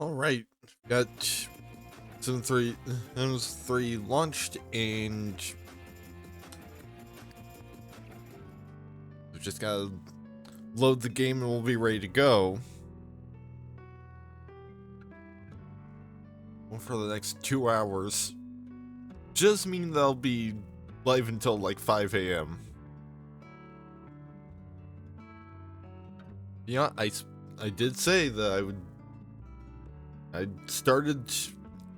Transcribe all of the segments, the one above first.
Alright, got Season 3, Season 3 launched, and we just gotta load the game and we'll be ready to go. Well, for the next 2 hours. Just mean they'll be live until like 5 a.m. Yeah, I did say that I started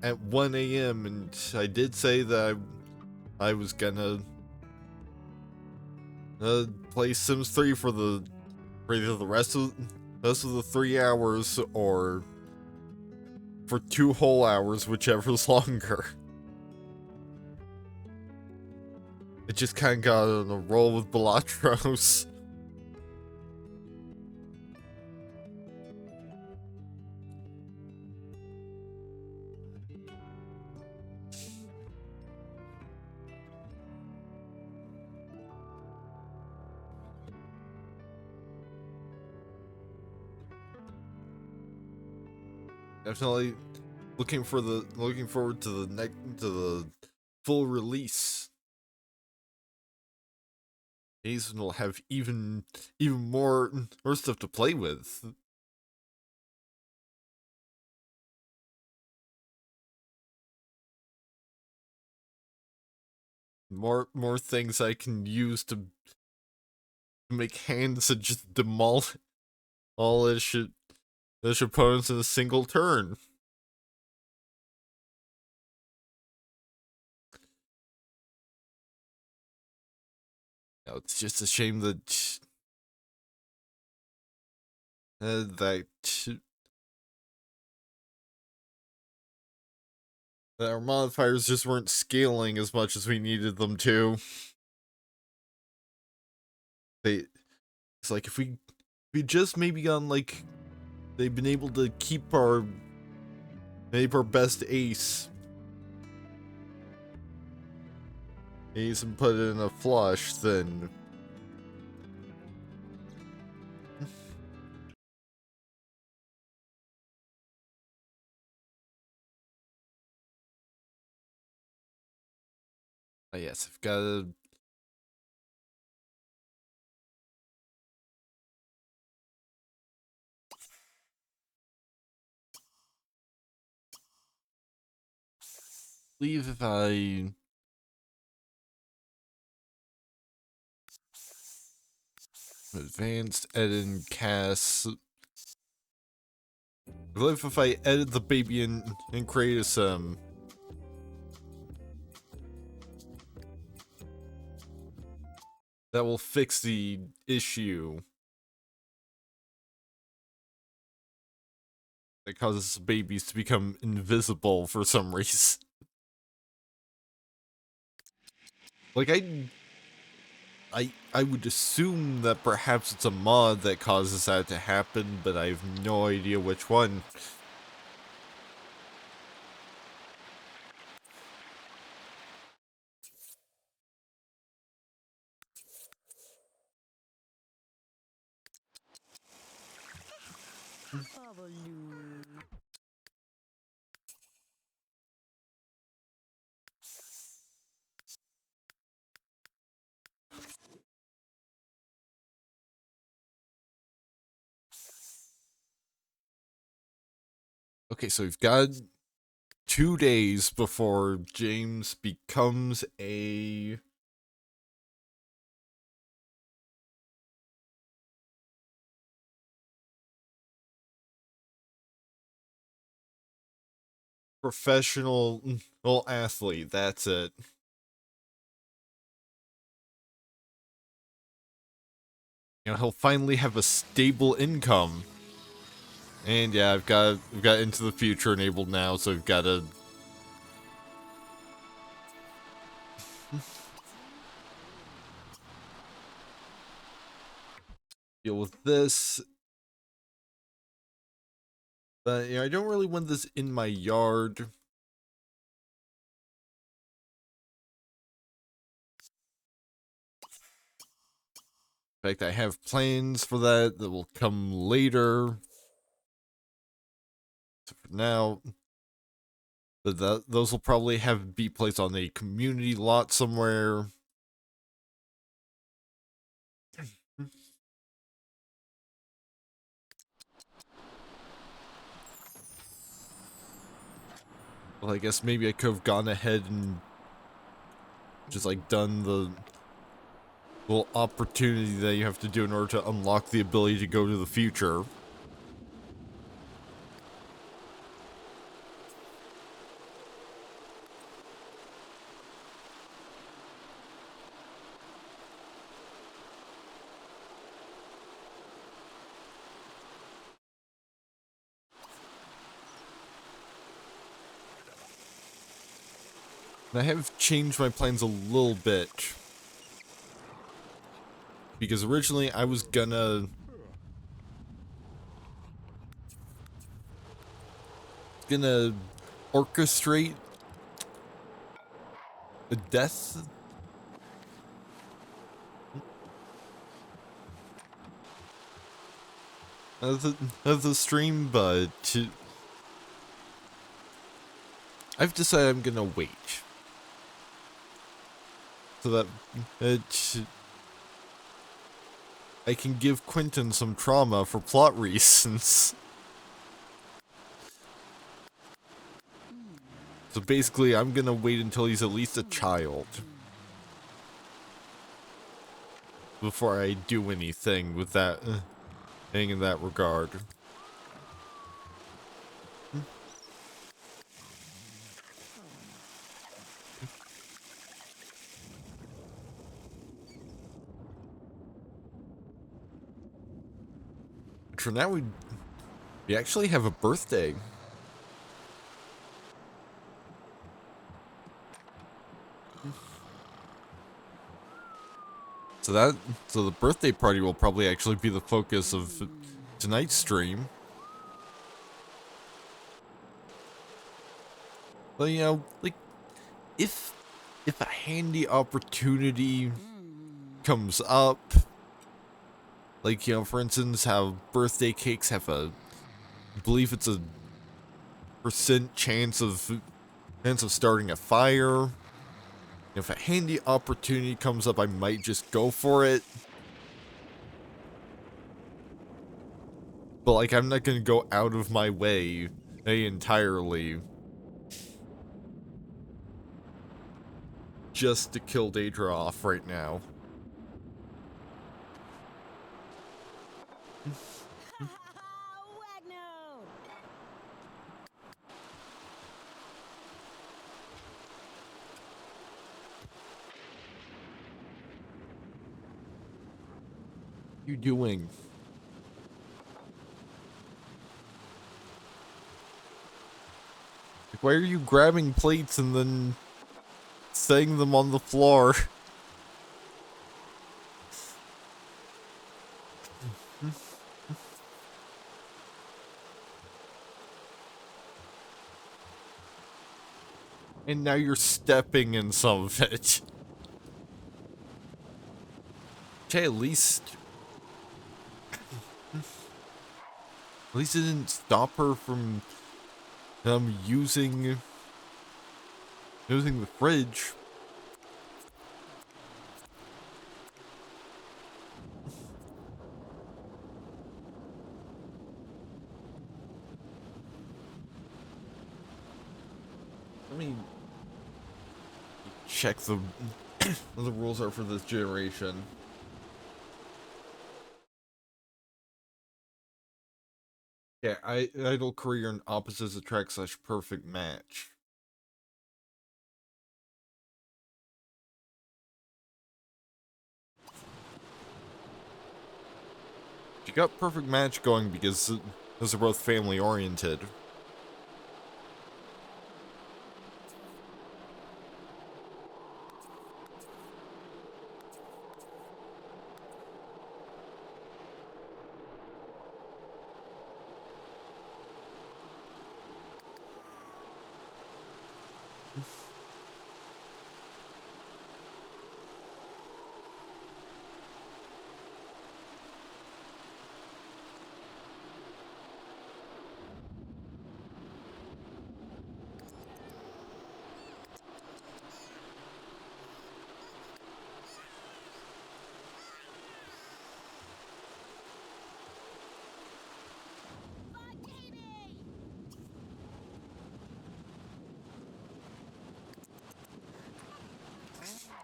at 1 a.m. and I did say that I was gonna play Sims 3 for either the rest of the 3 hours or for 2 whole hours, whichever's longer. It just kind of got on a roll with Balatros. Definitely looking forward to the full release. Jason will have even more stuff to play with. More things I can use to make hands and just demolish all its opponents in a single turn. Now, it's just a shame that that our modifiers just weren't scaling as much as we needed them to. It's like if we just maybe gone like they've been able to keep our best ace and put it in a flush, then yes, I've got to leave if I advanced edit and cast. I believe if I edit the baby and create a sim, that will fix the issue that causes babies to become invisible for some reason. Like I would assume that perhaps it's a mod that causes that to happen, but I have no idea which one. Okay, so we've got 2 days before James becomes a professional athlete. That's it. He'll finally have a stable income. And yeah, we've got Into the Future enabled now, so we've got to deal with this. But I don't really want this in my yard. In fact, I have plans for that will come later. So for now. But those will probably be placed on a community lot somewhere. Well, I guess maybe I could have gone ahead and just like done the little opportunity that you have to do in order to unlock the ability to go to the future. And I have changed my plans a little bit. Because originally I was gonna orchestrate a death of the stream, but I've decided I'm gonna wait. So that I can give Quentin some trauma for plot reasons. So basically, I'm gonna wait until he's at least a child before I do anything with that thing in that regard. But for now, we actually have a birthday. So the birthday party will probably actually be the focus of tonight's stream. But you know, like, if a handy opportunity comes up, like, you know, for instance, how birthday cakes have I believe it's a % chance of starting a fire. If a handy opportunity comes up, I might just go for it. But like, I'm not gonna go out of my way entirely just to kill Daedra off right now. What are you doing? Like, why are you grabbing plates and then setting them on the floor? And now you're stepping in some of it. Okay, at least it didn't stop her from using the fridge. Let me check what the rules are for this generation. Yeah, idle career and opposites attract / perfect match. She got perfect match going because those are both family oriented.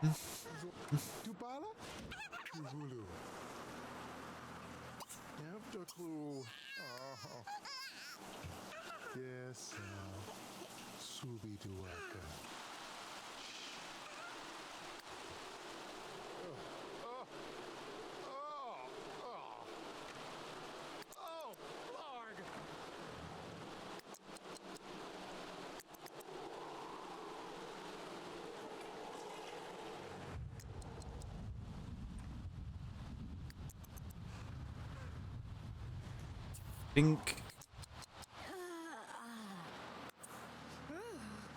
Yes, Subi Duaka. Oh, Lord!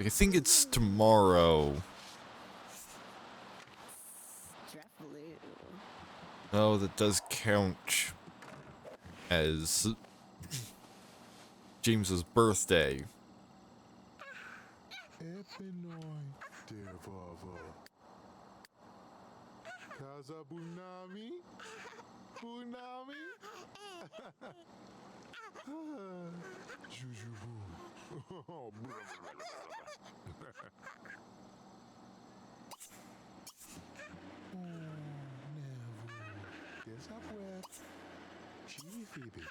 I think it's tomorrow. Oh, that does count as James's birthday. Epinoi, dear Vava. Kaza Bunami? Bunami? Jujubu. Oh, never. Yes, I wet. She Phoebe.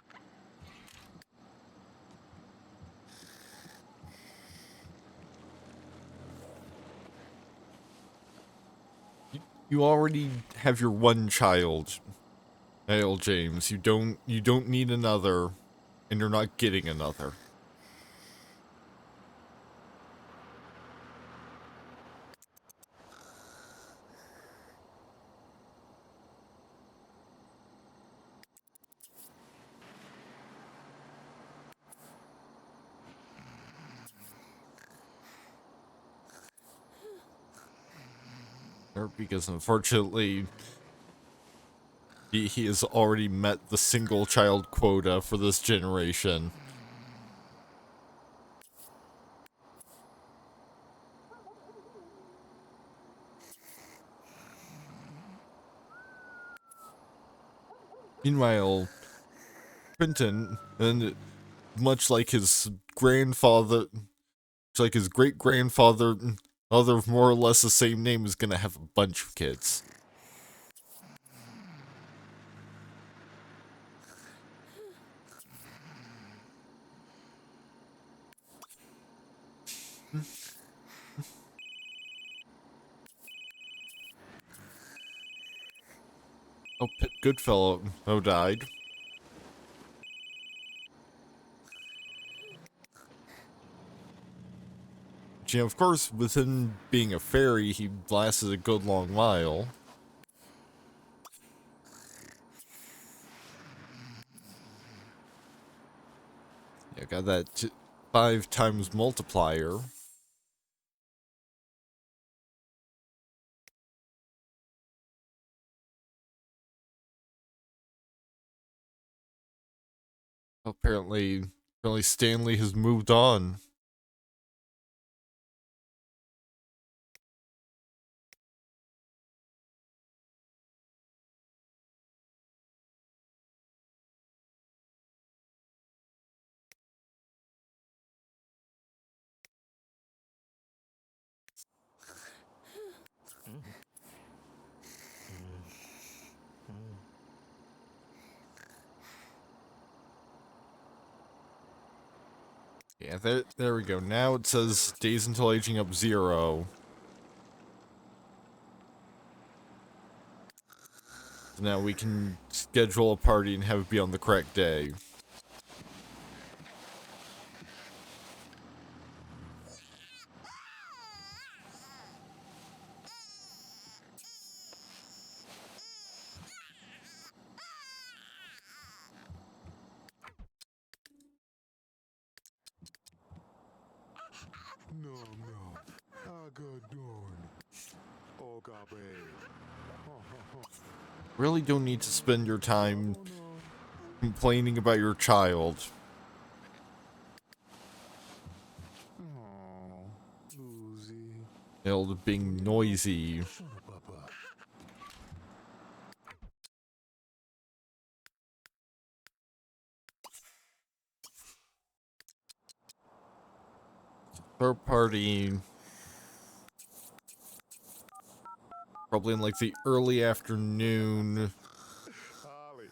You already have your one child, Hail James. You don't need another, and you're not getting another. Because unfortunately, he has already met the single child quota for this generation. Meanwhile, Quentin, and much like his grandfather, much like his great grandfather, other of more or less the same name, is gonna have a bunch of kids. Oh, Goodfellow died. You know, of course, with him being a fairy, he lasted a good long while. Yeah, got that 5 times multiplier. Apparently Stanley has moved on. Yeah, there we go. Now it says days until aging up 0. So now we can schedule a party and have it be on the correct day. No, no. Agadon. Ogabe. Really don't need to spend your time complaining about your child. Oh, Lucy. Being noisy. Papa. Third party. Probably in like the early afternoon. Holly.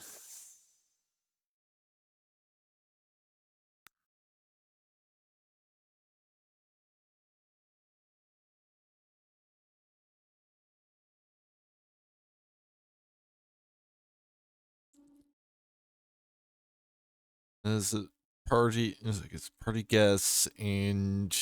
As a party, it's party guests and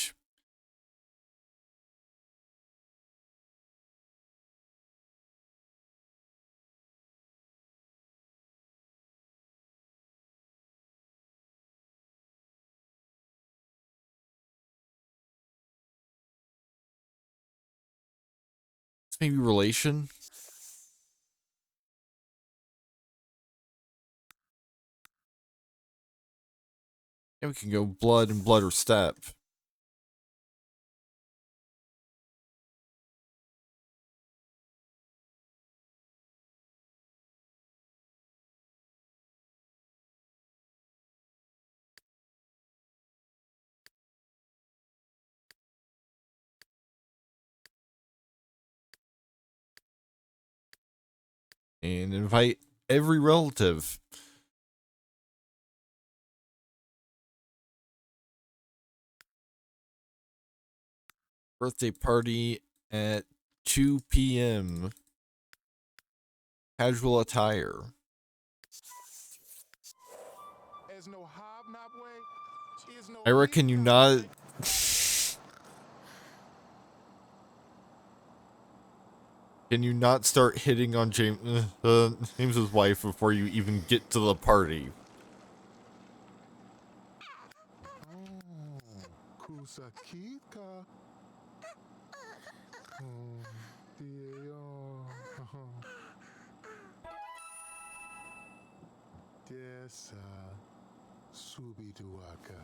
it's maybe relation. Yeah, we can go blood and blood or step. And invite every relative. Birthday party at 2 p.m. Casual attire. There's no hobnob way. There's no I reckon you knick-knack not. way. Can you not start hitting on James's wife before you even get to the party? Kusakika. Oh, Dio. Dessa Subiduaka.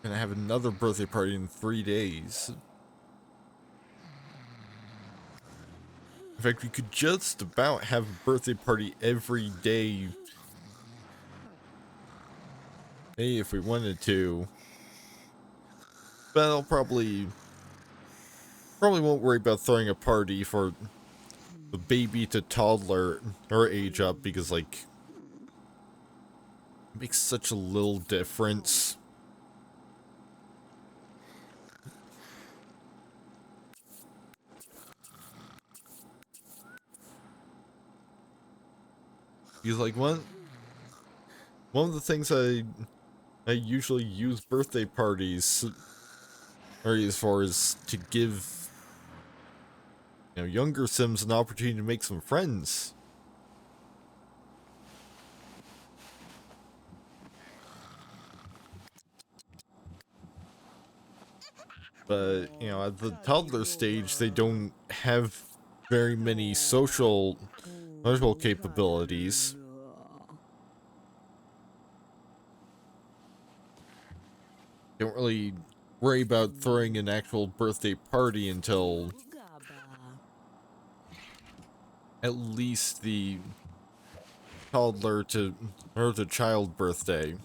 Gonna have another birthday party in 3 days. In fact, we could just about have a birthday party every day. Hey, if we wanted to. But I'll probably won't worry about throwing a party for the baby to toddler or age up because like it makes such a little difference. Because like one of the things I usually use birthday parties parties for is to give younger Sims an opportunity to make some friends. But at the toddler stage they don't have very many social capabilities. Don't really worry about throwing an actual birthday party until at least the toddler to child birthday.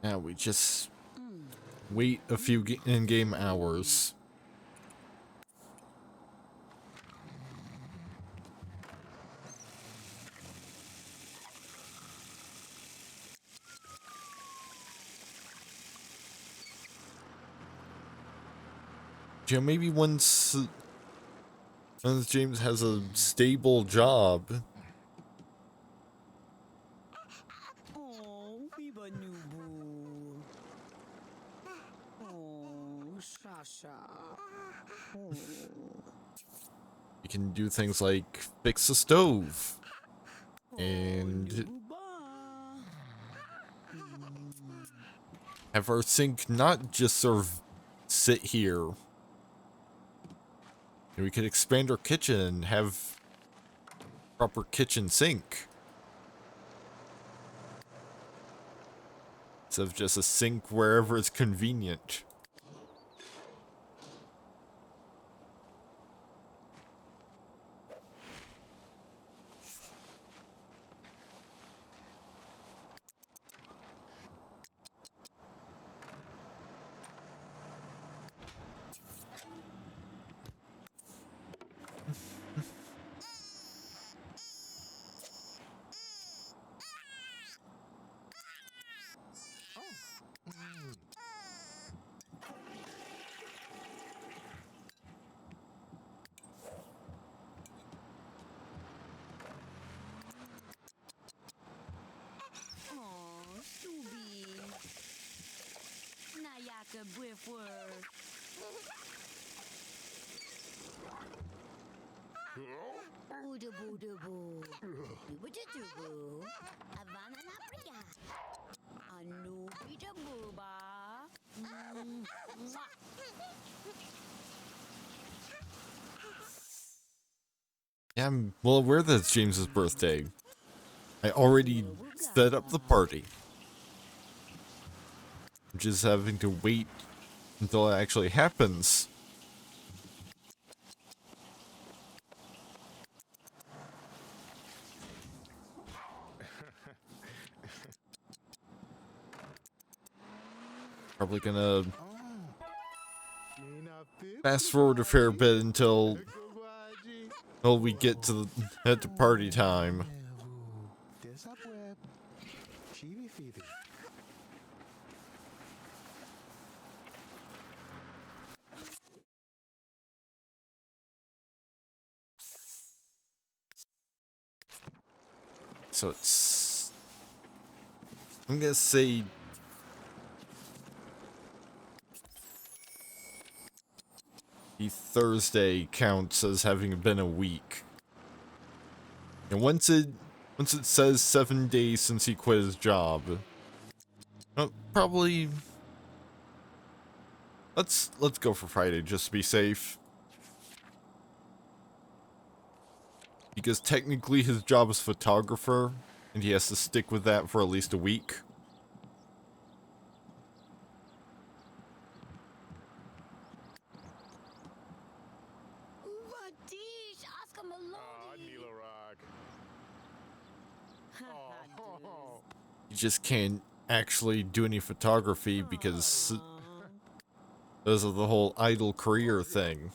Now we just wait a few in-game hours. Maybe once James has a stable job. Oh, Biba Nubu. Oh, You can do things like fix the stove and have our sink not just sort of sit here. And we could expand our kitchen and have proper kitchen sink. Instead of just a sink wherever it's convenient. Yeah, I'm well aware that it's James's birthday. I already set up the party. I'm just having to wait until it actually happens. Probably gonna fast forward a fair bit until we get to the party time. So it's, I'm gonna say the Thursday counts as having been a week. And once it says 7 days since he quit his job, probably let's go for Friday just to be safe. Because technically his job is photographer, and he has to stick with that for at least a week. You just can't actually do any photography because of the whole idle career thing.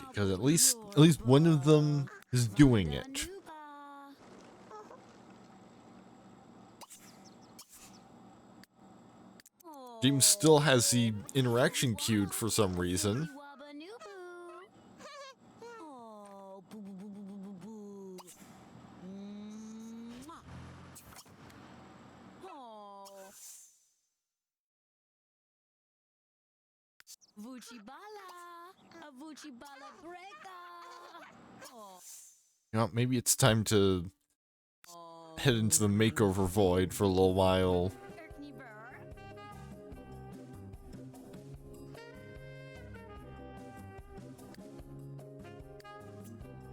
Because at least one of them is doing it. James still has the interaction queued for some reason. You know, maybe it's time to head into the makeover void for a little while.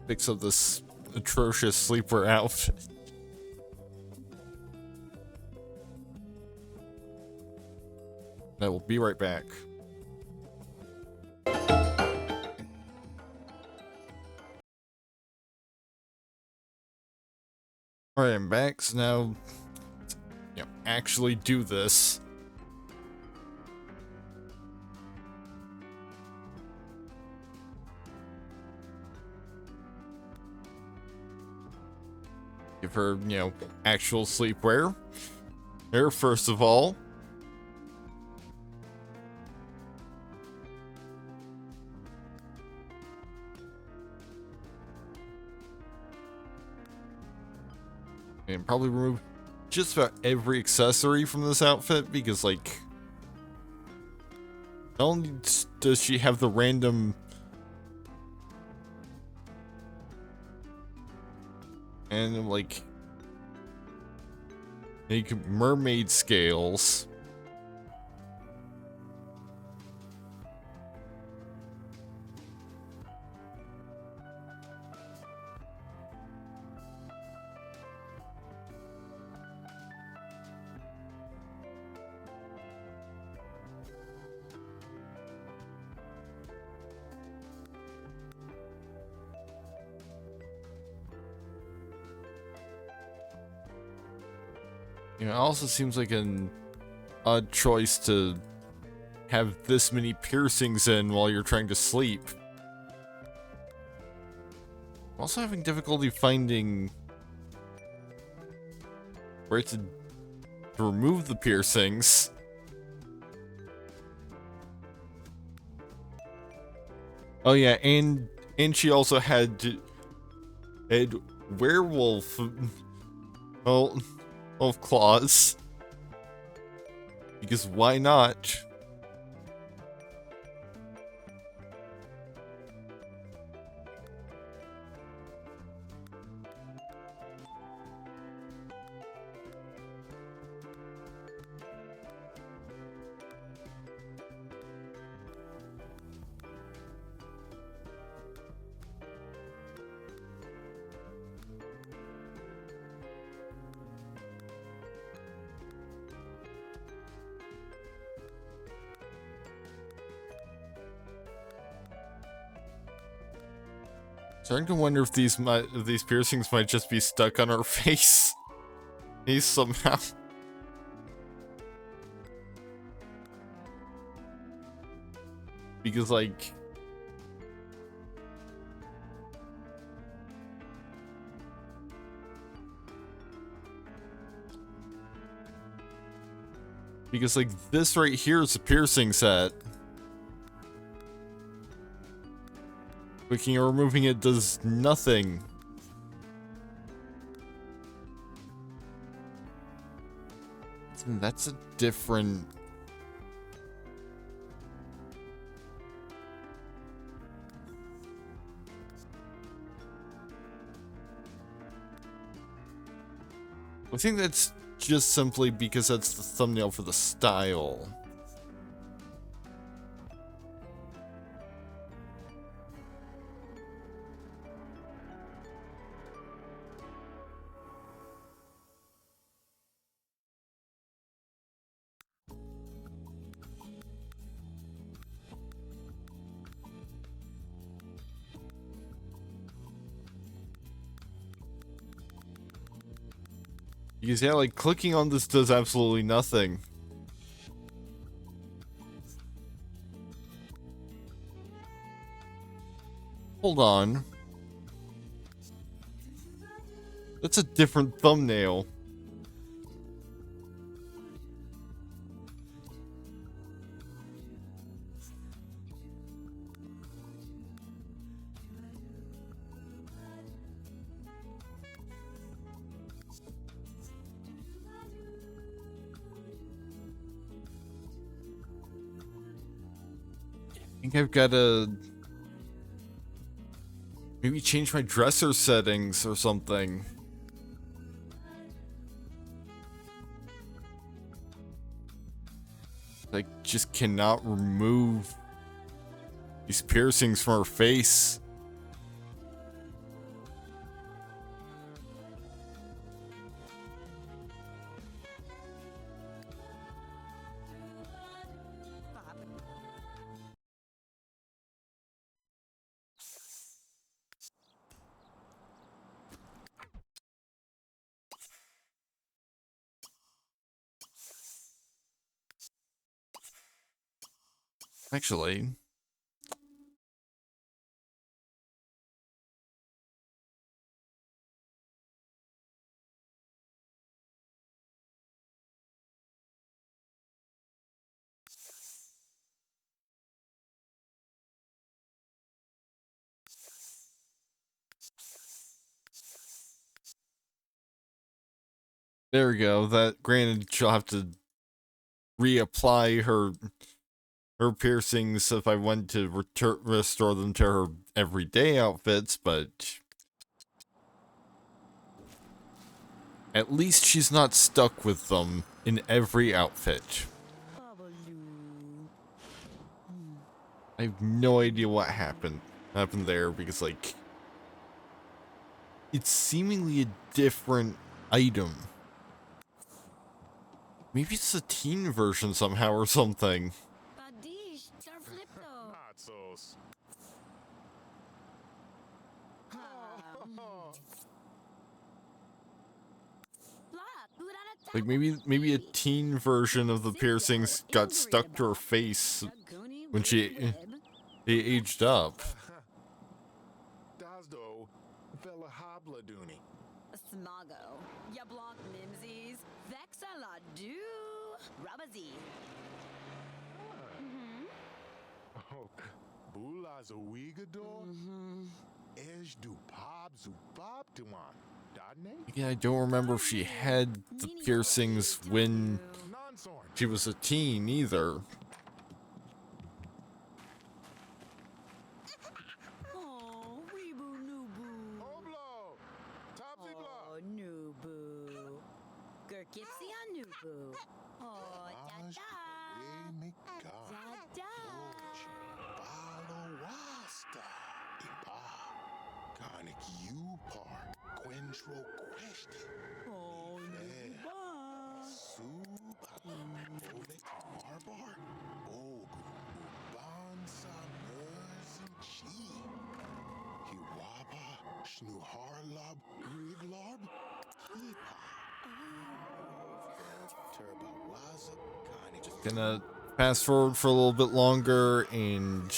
Fix up this atrocious sleepwear outfit. I will be right back. Alright, I'm back, so now, actually do this. Give her, actual sleepwear. There, first of all. And probably remove just about every accessory from this outfit because, like, not only does she have the random and like mermaid scales. It also seems like an odd choice to have this many piercings in while you're trying to sleep. I'm also having difficulty finding where to remove the piercings. Oh yeah, and she also had werewolf of claws. Because why not? Starting to wonder if these piercings might just be stuck on her face. He's somehow. Because like this right here is a piercing set. Clicking or removing it does nothing. That's a different... I think that's just simply because that's the thumbnail for the style. Because yeah, like clicking on this does absolutely nothing. Hold on. That's a different thumbnail. I think I've got to maybe change my dresser settings or something. I just cannot remove these piercings from her face. Actually, There we go. That granted, she'll have to reapply her piercings if I went to restore them to her everyday outfits, but at least she's not stuck with them in every outfit. I have no idea what happened there because, like, it's seemingly a different item. Maybe it's a teen version somehow or something. Not sauce. Like maybe a teen version of the piercings got stuck to her face when they aged up. Dazdo, fella habla dooney. Smago, Yablonk Mimsies, Vexala do, Rabazi. Oh, Bula's a wigador. Ej du pop zu bob tuan. Dadne? Yeah, I don't remember if she had the piercings when Nonsorn. she was a teen either. Oh, Weeboo Nooboo. Oblo. Topsy block. Oh, Nooboo. Gergipsy on Nooboo. Oh, Aj, da we me da. God. Da da. Balo wasta. Ipa. Kanik you par. Quentro question. Oh, Nooboo. Suba. Ovik Marbar. Ogu. Ubansa Mersin Chi. Hiwaba. Shnuharlab. Riglarb. Hipa. Turbawaza. Kanik. Gonna fast forward for a little bit longer and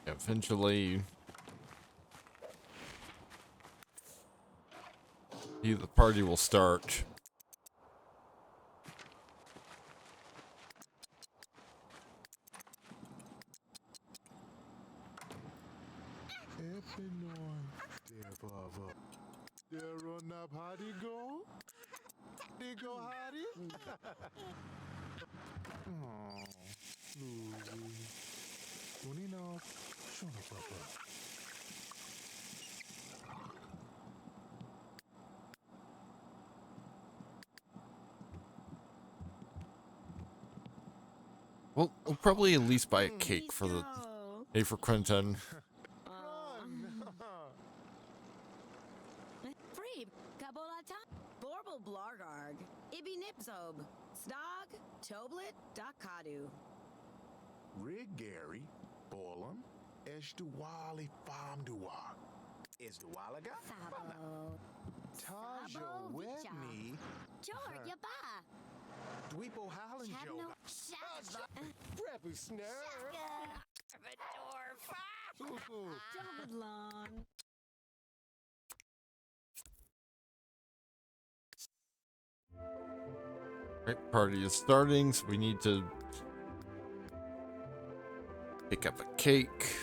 eventually the party will start. There run up, how they go? They go, Hardy? Oh, Lucy. Don't you know? Shut up, Papa. Well, we'll probably at least buy a cake for the Miso. for Quentin. Free, Kabolata, Borble Blargarg, Ibi Nipzob, Stog, Toblet, Dakadu. Rig Gary, Bolam, Eshduwali Famdua. Esduwalaga? Sabo. Tajo Sabo Webney, Jord Yaba. Dweepo Howland Chabno Joe. Shab. Prepu Snare. Dobadlon. Right, party is starting, so we need to pick up a cake.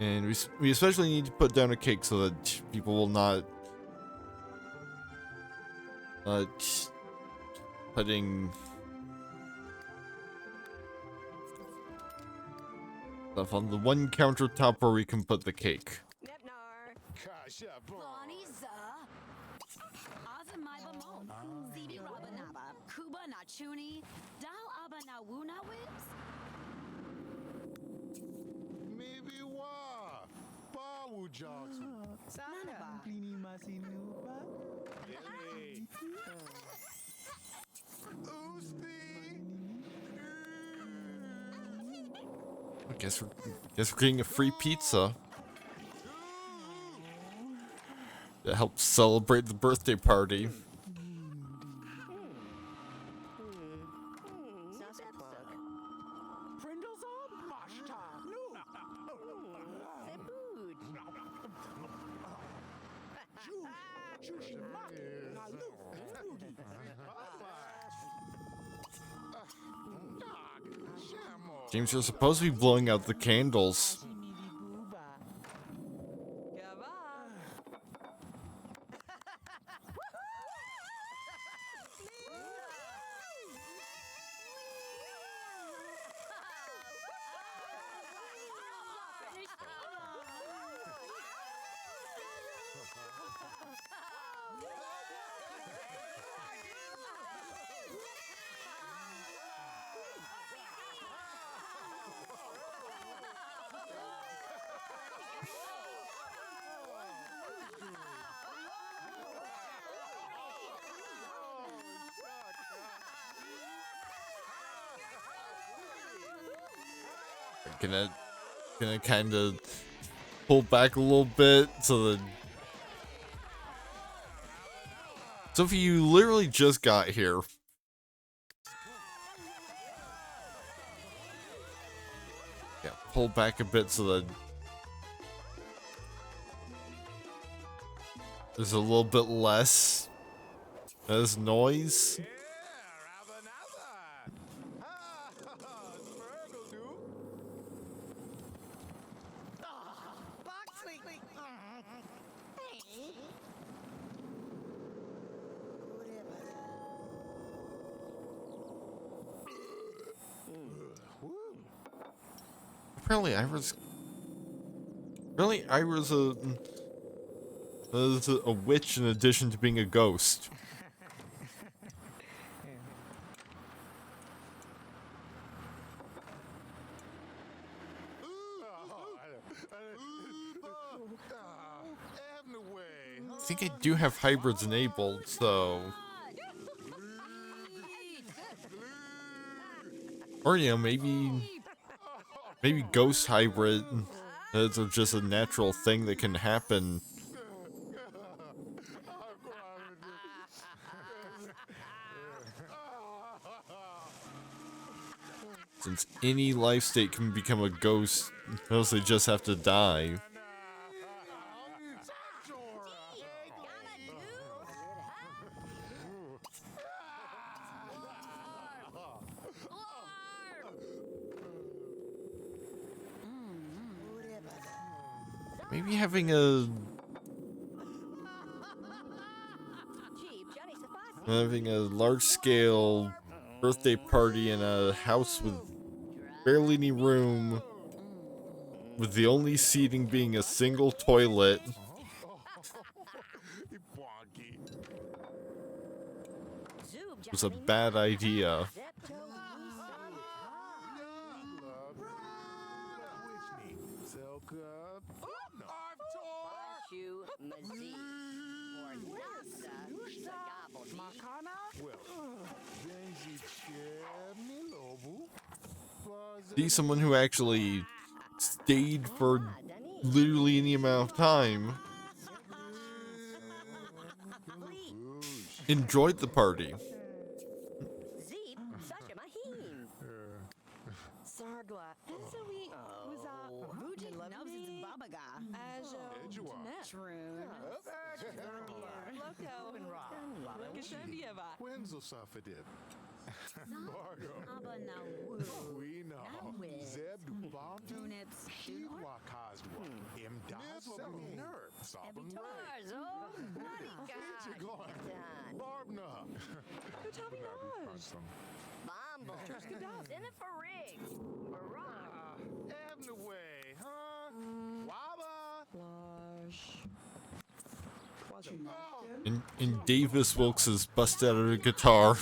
And we especially need to put down a cake so that people will not putting stuff on the one countertop where we can put the cake. Nepnar. Kasha Bonnie Za. Azamaiba Mo. Zibi Rabanaba. Kuba Nachuni. Dal Abanawuna Whips. Maybe wa. Bawu Jogs. Nanaba. Hey. Usti. I guess we're getting a free pizza to help celebrate the birthday party. James, you're supposed to be blowing out the candles. Gonna kind of pull back a little bit so that Sophie, you literally just got here. Yeah, pull back a bit so that there's a little bit less noise. Apparently, Ira's a witch in addition to being a ghost. I think I do have hybrids enabled, so... Or, you know, maybe ghost hybrid is just a natural thing that can happen. Since any life state can become a ghost, else they just have to die. Maybe having a large-scale birthday party in a house with barely any room, with the only seating being a single toilet, was a bad idea. See someone who actually stayed for literally any amount of time. Enjoyed the party. And Davis Wilkes is busted out of a guitar.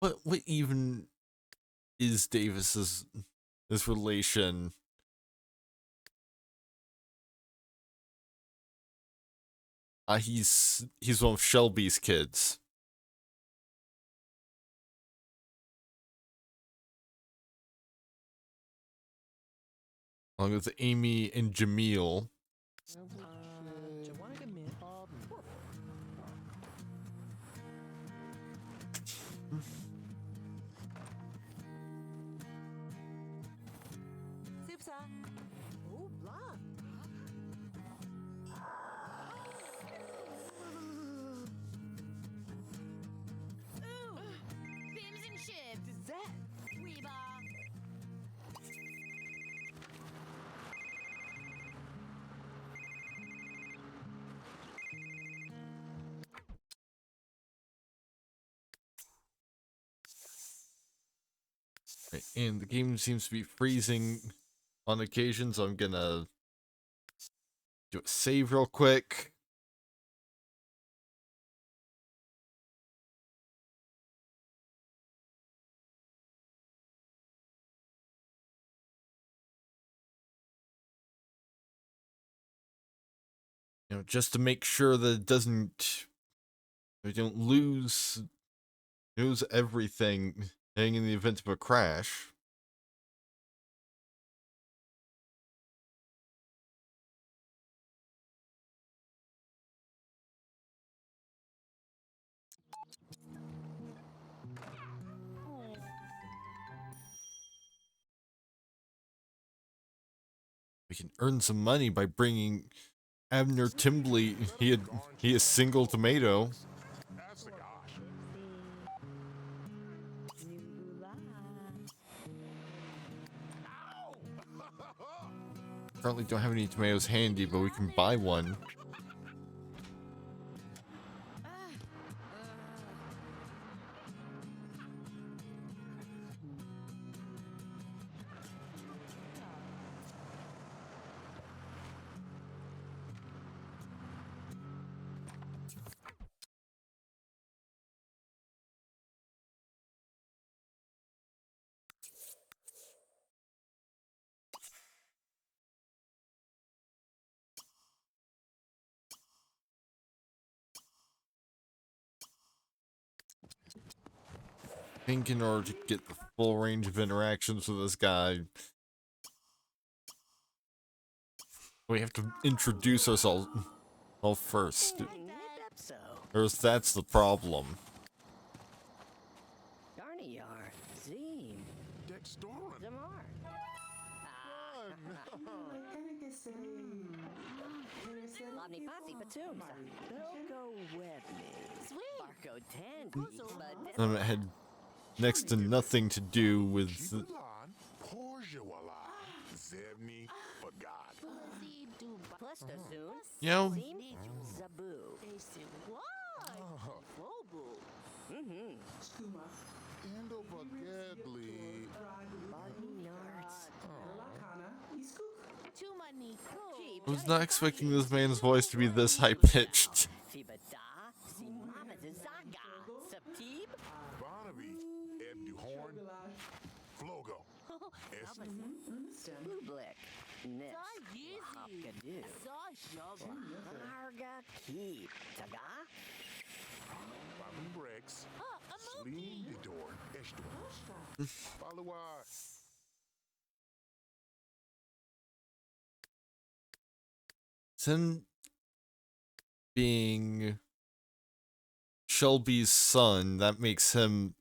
What even is Davis's relation? He's one of Shelby's kids. Along with Amy and Jamil. Right, and the game seems to be freezing on occasion, so I'm gonna do a save real quick. Just to make sure that it doesn't, we don't lose everything in the event of a crash. We can earn some money by bringing Abner Timbley. He is single tomato. That's the gosh. Currently don't have any tomatoes handy, but we can buy one. I think in order to get the full range of interactions with this guy, we have to introduce ourselves first. Or that's the problem. It had next to nothing to do with. You know, I was not expecting this man's voice to be this high pitched. Him being Shelby's son, that makes him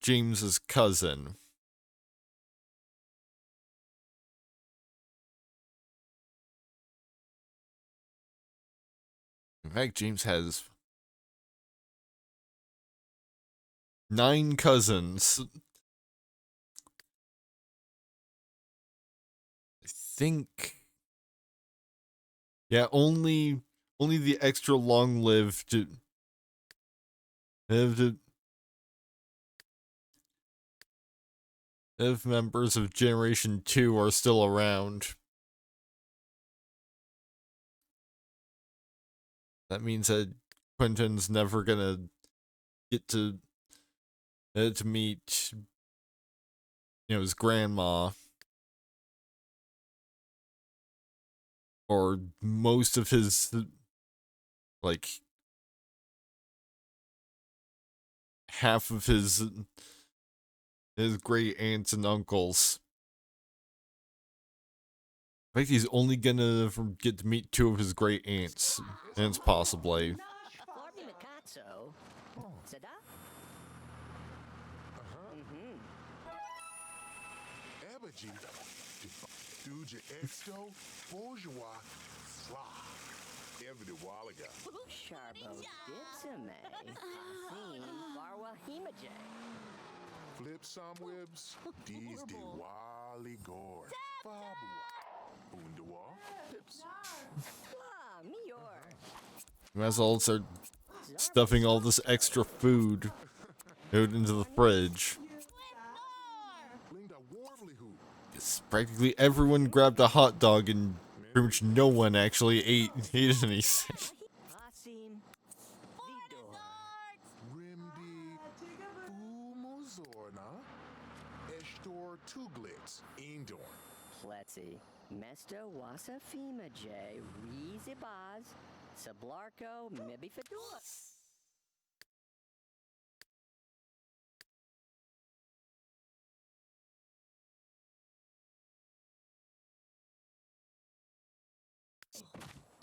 James's cousin. In fact, James has 9 cousins. I think. Yeah, only the extra long-lived if members of Generation 2 are still around. That means that Quentin's never gonna get to meet, his grandma. Or most of his, like, half of his great aunts and uncles. I think he's only gonna get to meet 2 of his great aunts, possibly. Flip some wibs, these the wally gore. You might as well start stuffing all this extra food out into the fridge. Linda Warvly who. It's practically everyone grabbed a hot dog and pretty much no one actually ate anything. Rimdi Fumozorna. Estor Tuglitz. Indor. Pletzi, Mesto Wasa Fima J, Rizibaz, Sablarko, Mibi Fedor.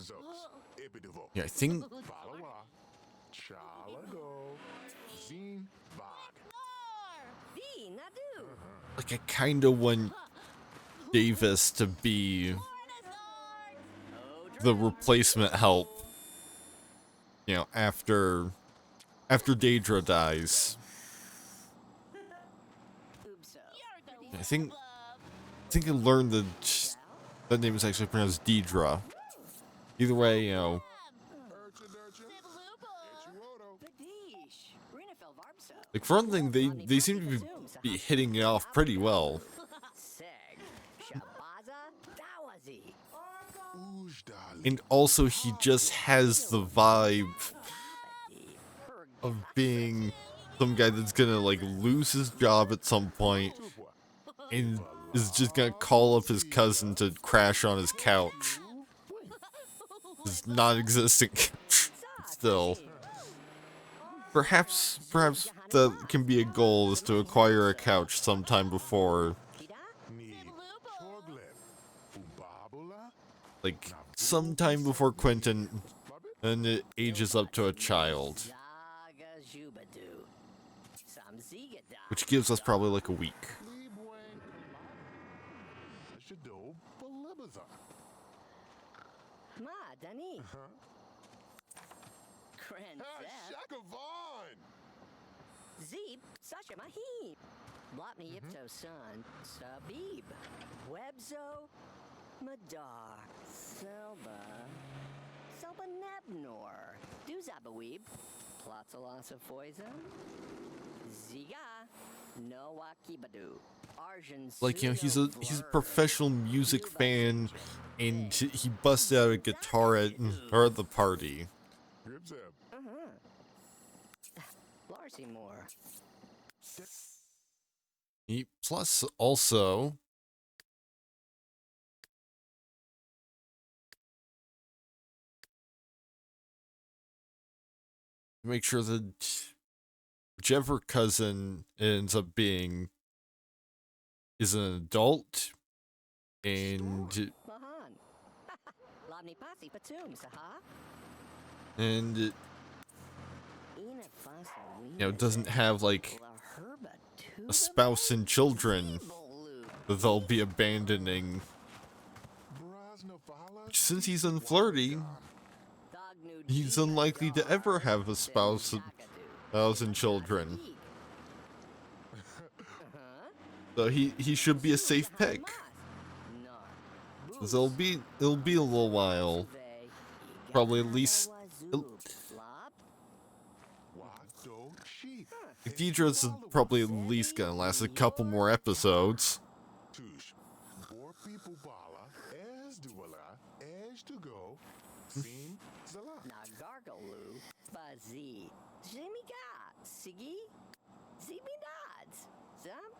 Zos. Ibidivo. Yeah, I think Falawa. Chalago. Zine Vag. V, Nadu. like I kind of want Davis to be the replacement help. You know, after Daedra dies. Oopso. I think I learned that name is actually pronounced Deidre. Either way, you know, Urchin Urchin. Ichiwoto. Padish. Rinafel Varbsa. like for one thing, they seem to be hitting it off pretty well. Seg. Shabaza. Dawazi. Ujdali. And also, he just has the vibe of being some guy that's gonna like lose his job at some point and is just gonna call up his cousin to crash on his couch. His non-existent couch. Still. Perhaps that can be a goal, is to acquire a couch sometime before, Ni. Choglip. Ubabula. like, sometime before Quentin and it ages up to a child. Zaga Jubadu. Samziga da. Which gives us probably like a week. Libwang. Shado. Balibaza. Ma, Dani. Kren Shakavon. Zeeb, Sasha Mahim. Blotny Yipto son, Sabib. Webzo, Madar, Selba. Selba Nebnor. Duzabaweeb. Plotsalasa Foiza. Ziga. Noakibadu. Arjun. Like, you know, he's a professional music fan, and he busted out a guitar at the party. Gribzeb. Larcy Moore. Plus also make sure that whichever cousin ends up being is an adult and Mahan. Labni Pasi Patum, Saha. and Ina Fasa. you know, doesn't have like a spouse and children that they'll be abandoning. Brasnavala. Since he's unflirty, he's unlikely to ever have a spouse and children. So he should be a safe pick. So it'll be a little while. Probably at least Wado Chief. Deidre's probably at least gonna last a couple more episodes. Tush. Four people bala. As duala. As to go. Sim Zala. Nagargalu. Bazi. Jimiga. Sigi. Zibidads. Zam.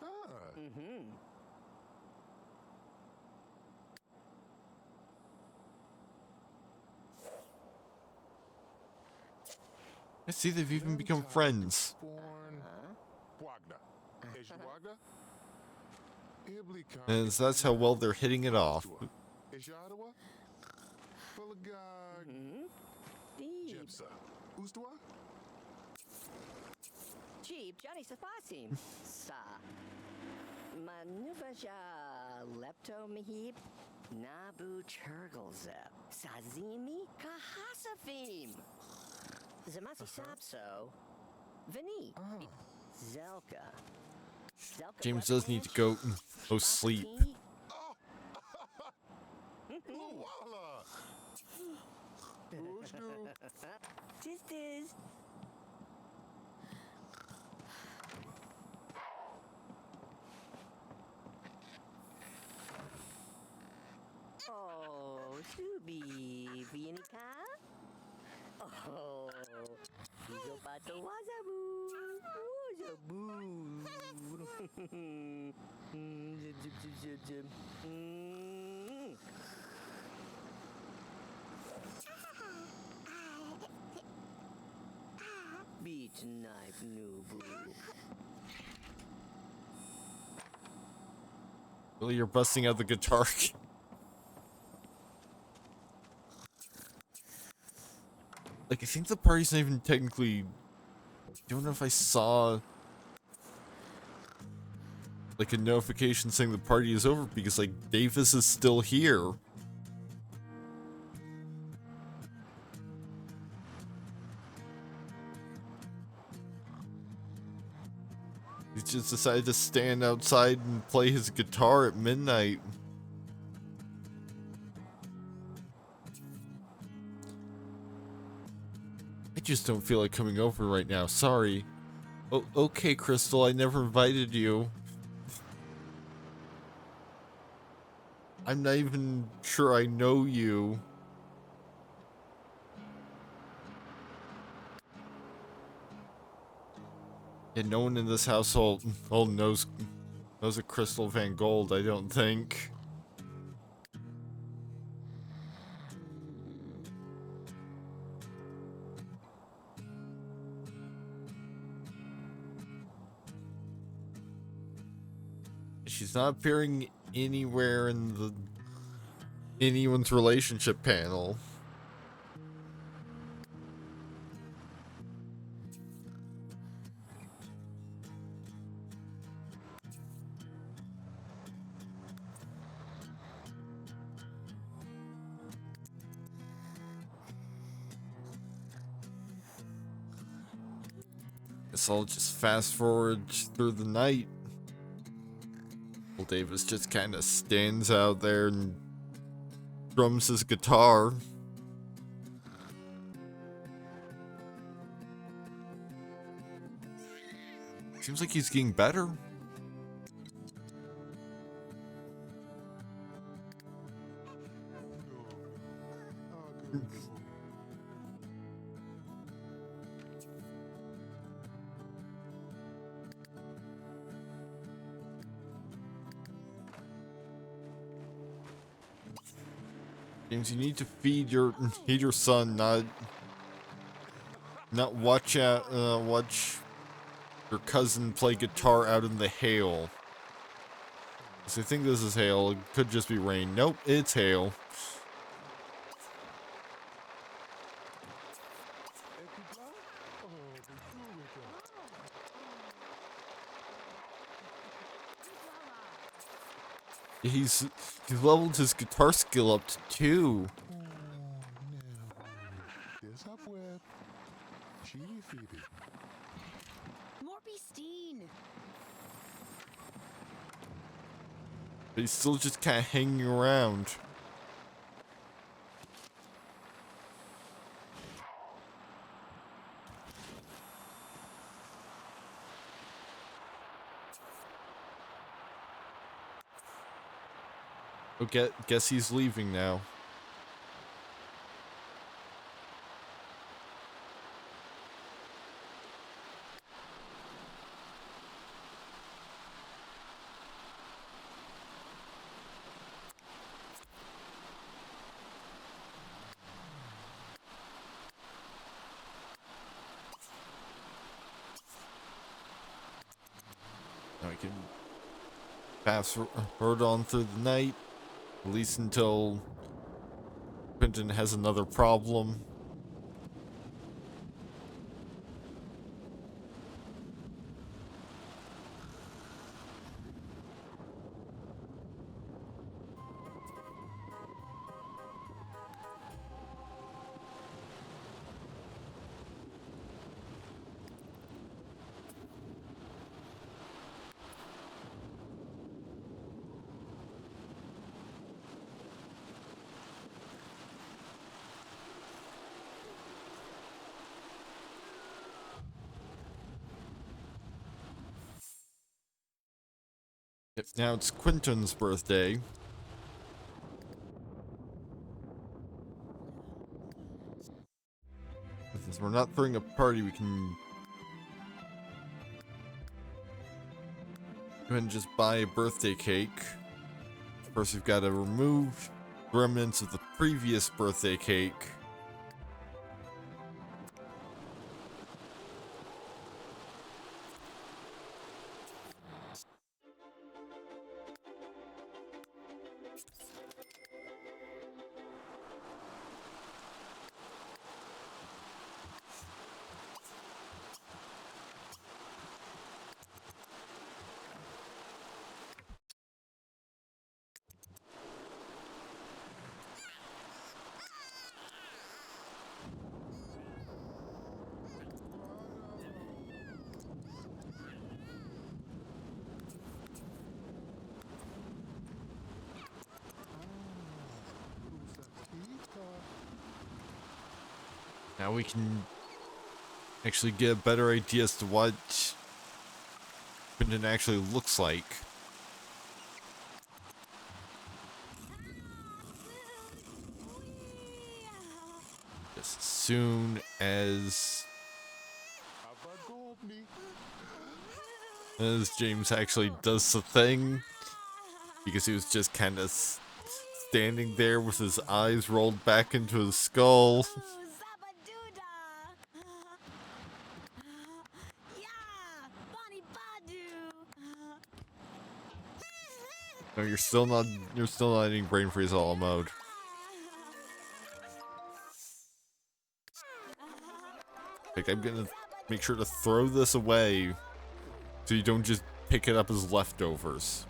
Ah. I see they've even become friends. Born. Wagner. Is Wagner? Iblicon. And so that's how well they're hitting it off. Is Yadawa? Fulagag. Deeb. Jepsa. Ustwa? Jeep. Johnny Safasim. Sa. Manuvaja. Lepto Mihib. Nabu Churglezep. Sazimi Kahasafim. Zamasi Sapso. Vini. Zelka. Zelka. James does need to go sleep. Luwala. Ushdu. Sisters. Oh, Subi, Vienika? Oh, Izo Pato Wazabu. Wazabu. Zip, zip, zip, zip, zip. Beat knife, Nubu. Really, you're busting out the guitar. Like, I think the party's not even technically... I don't know if I saw... like, a notification saying the party is over, because, like, Davis is still here. He just decided to stand outside and play his guitar at midnight. I just don't feel like coming over right now, sorry. Oh, okay, Crystal, I never invited you. I'm not even sure I know you. Yeah, no one in this household knows a Crystal Van Gold, I don't think. She's not appearing anywhere in the anyone's relationship panel. Guess I'll just fast forward through the night. Well, Davis just kind of stands out there and drums his guitar. Seems like he's getting better. James, you need to feed your son, not watch watch your cousin play guitar out in the hail. So I think this is hail. It could just be rain. Nope, it's hail. He's leveled his guitar skill up to 2. Morpy Steen. But he's still just kind of hanging around. Okay, guess he's leaving now. Now I can fast forward on through the night. At least until Quentin has another problem. Now it's Quentin's birthday. Since we're not throwing a party, we can go ahead and just buy a birthday cake. First, we've got to remove remnants of the previous birthday cake. Now we can actually get a better idea as to what Quentin actually looks like. Just as soon as James actually does the thing, because he was just kind of standing there with his eyes rolled back into his skull. No, you're still not in brain freeze all mode. Like, I'm gonna make sure to throw this away so you don't just pick it up as leftovers.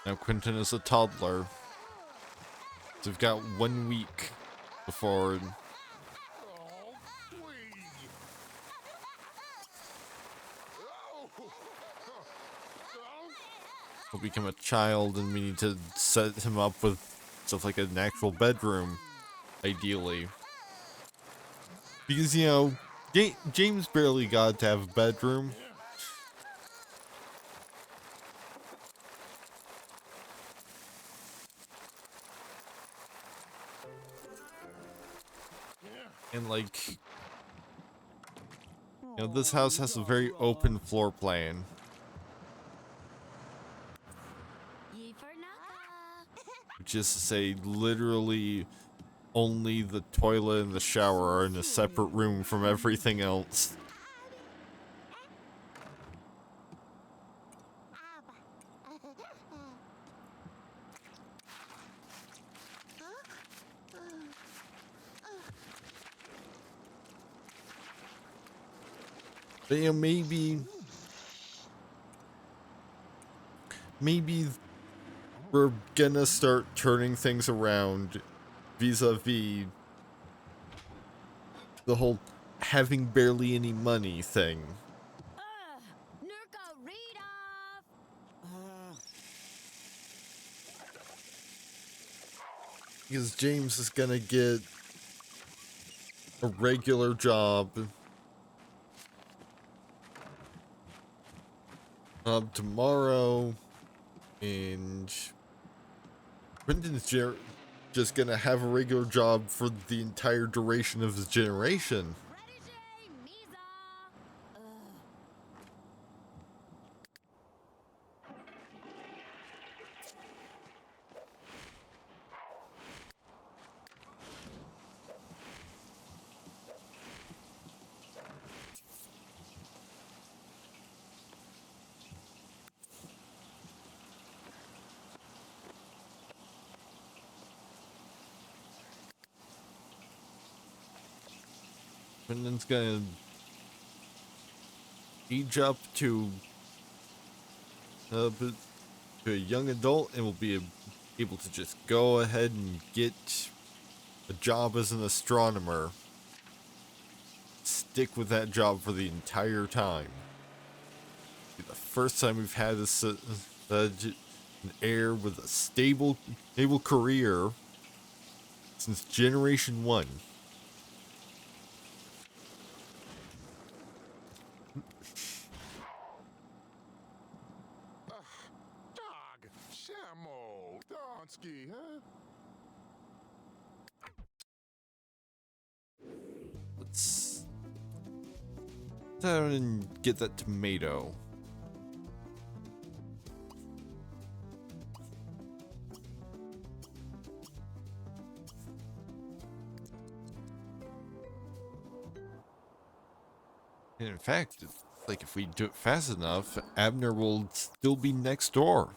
Now Quentin is a toddler. So we've got 1 week before he'll become a child, and we need to set him up with stuff like an actual bedroom, ideally. Because, you know, James barely got to have a bedroom. And, like, you know, this house has a very open floor plan. Which is to say, literally, only the toilet and the shower are in a separate room from everything else. But, you know, maybe we're gonna start turning things around vis-a-vis the whole having barely any money thing. Because James is gonna get a regular job tomorrow, and Quentin's just gonna have a regular job for the entire duration of his generation. And then it's gonna age up to to a young adult, and will be able to just go ahead and get a job as an astronomer. Stick with that job for the entire time. Be the first time we've had an heir with a stable career since Generation 1. Dog, Shamo, Donsky, huh? Let's down and get that tomato. And in fact, it's like if we do it fast enough, Abner will still be next door.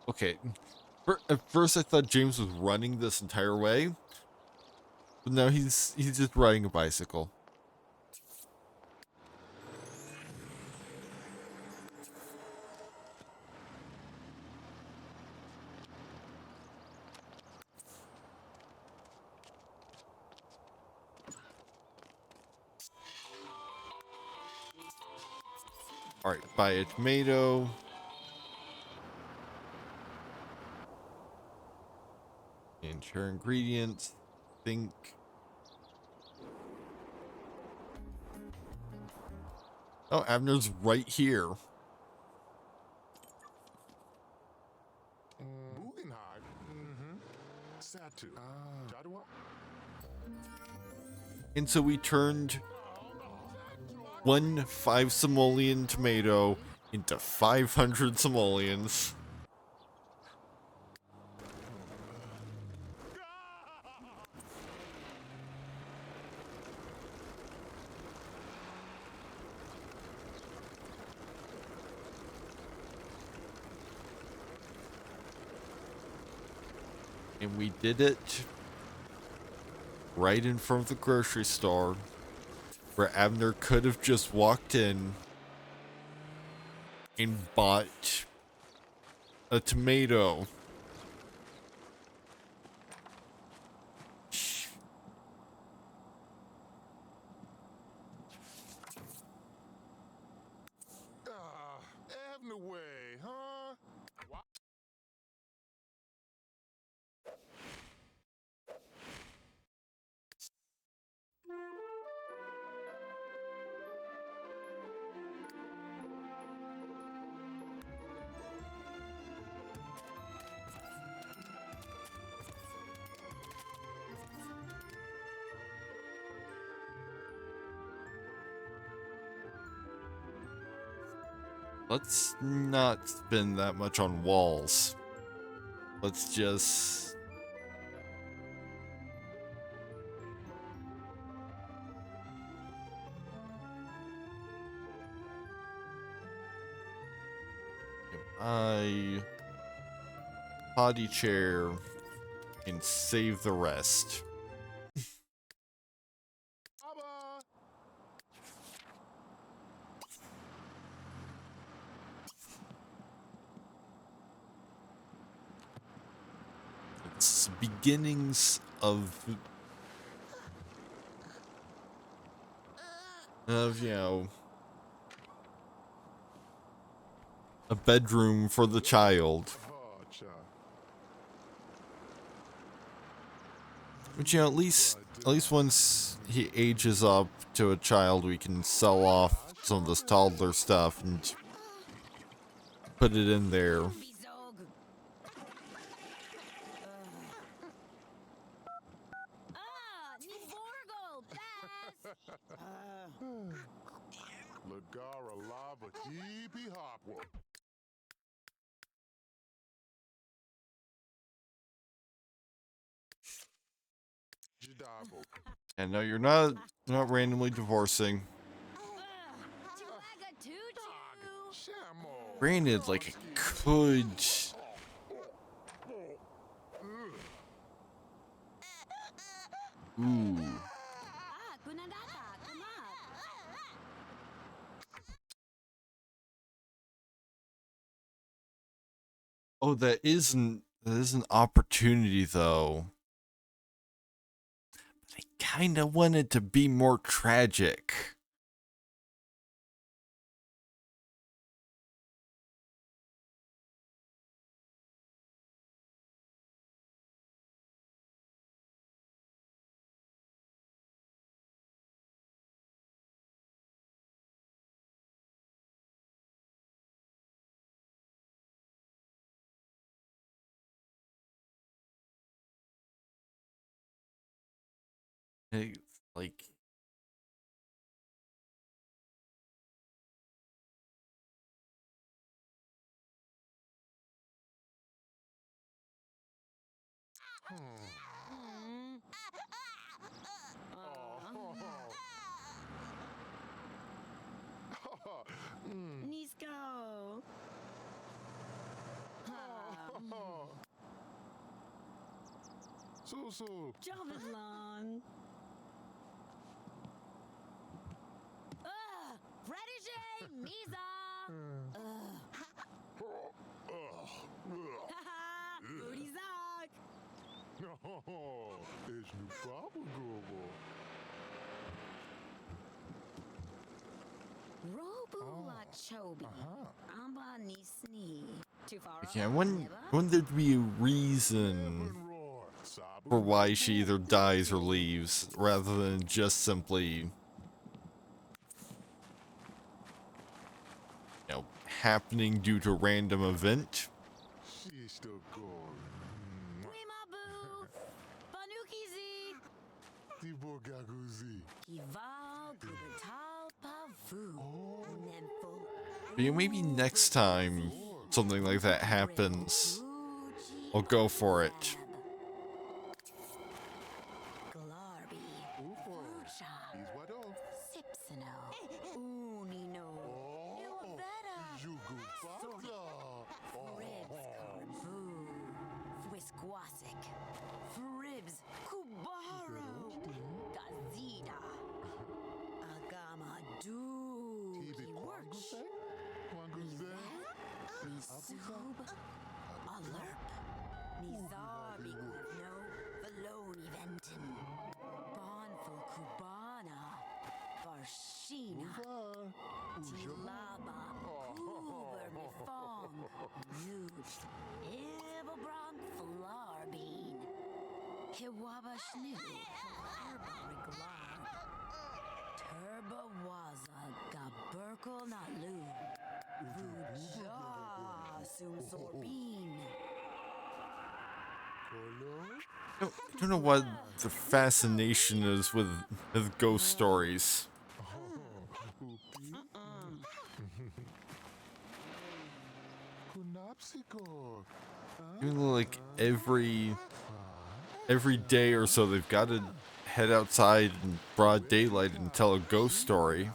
Okay. At first I thought James was running this entire way, but now he's just riding a bicycle. Alright, buy a tomato. And share ingredients. Think. Oh, Abner's right here. Guggenheim. Mm-hmm. Satu. Jadwa. And so we turned one 5 simoleon tomato into 500 simoleons. And we did it right in front of the grocery store, where Abner could have just walked in and bought a tomato. Avenue way, huh? What? Let's not spend that much on walls. Let's just... I... potty chair and save the rest. Abba. It's beginnings of, you know, a bedroom for the child. Oh, cha. Which, you know, at least once he ages up to a child, we can sell off some of this toddler stuff and put it in there. Bizog. Nivorgal, Bess! Lagara lava teepee hopwa. double. And no, you're not randomly divorcing. Chihuahua tutu. Shamo. Granted, like it could. Ooh. Kunandata, kumat. Oh, that is an opportunity though. But I kinda want it to be more tragic. Like Nisko. So. Jovidlon. Protege, Misa. Haha, Booty Zock. It's new proper Google. Robula Chobi. Amba Nisni. Too far yeah, off, wouldn't never? there be a reason Roar. for why she either dies or leaves, rather than just simply, happening due to random event? She's still good. Wimabu. Banukizi. Tibo Gaguzi. Kival Kubatal Pavu. Nemful. But maybe next time something like that happens, I'll go for it. Glarby. Ufo. Fucha. He's what off. Sipsino. Unino. Ilvera. Jugu Pata. Fribs Carbu. Fwisquasic. Fribs Kubaro. Gazida. Agama Tibi Doogie Worch. Quanguse? Quanguse? Nisub. Alerp. Nizarbi Glivno. Valoni Venton. Bonful Cubana. Varshina. Ufa. Tilaba. Hoover Mifong. Huge. Ibobron Flarbine. Kiwaba Shnu. Herba Riglar. Turba Waza. Gaburkle Nalu. Vuja. Sum Sorbine. Color? I don't know what the fascination is with ghost stories. Kunapsiko. Even though, like, every day or so they've got to head outside in broad daylight and tell a ghost story.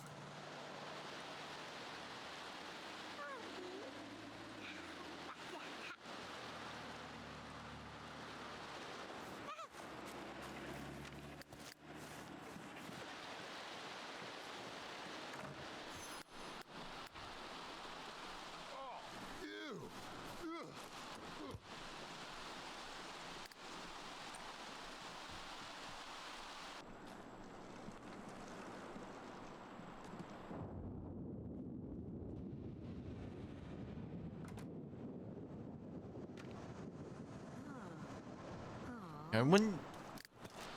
I wouldn't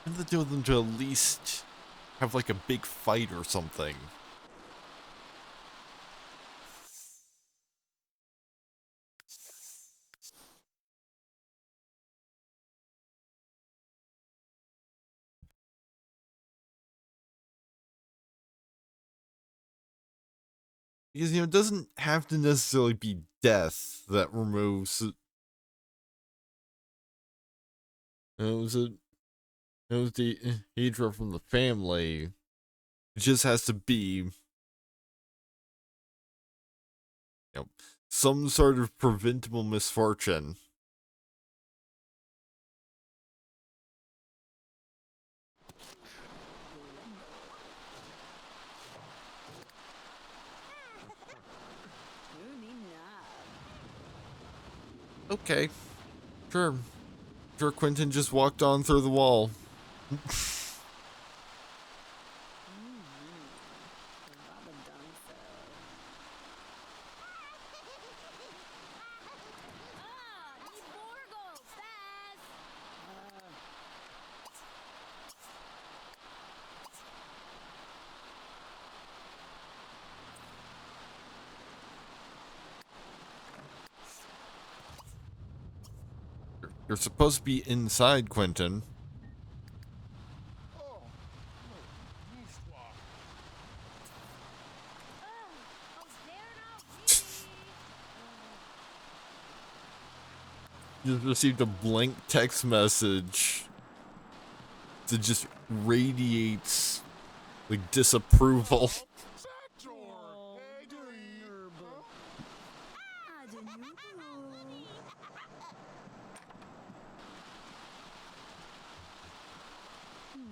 the two of them to at least have like a big fight or something. Because, it doesn't have to necessarily be death that removes... was it It was the Hydra from the family. It just has to be, some sort of preventable misfortune. Okay, sure. Sure, Quentin just walked on through the wall. You're supposed to be inside, Quentin. Oh, histoire. You just received a blank text message that just radiates like disapproval. Sector. Hey, Dee.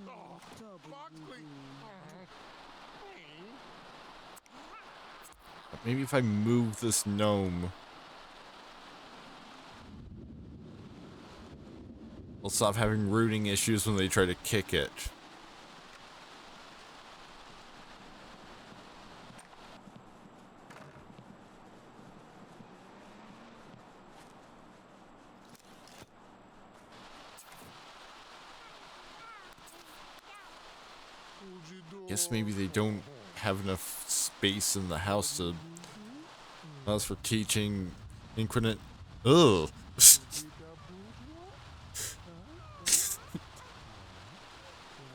Oh, Buckley. Maybe if I move this gnome, I'll stop having rooting issues when they try to kick it. Guess maybe they don't have enough space in the house to allows for teaching infinite. Ugh.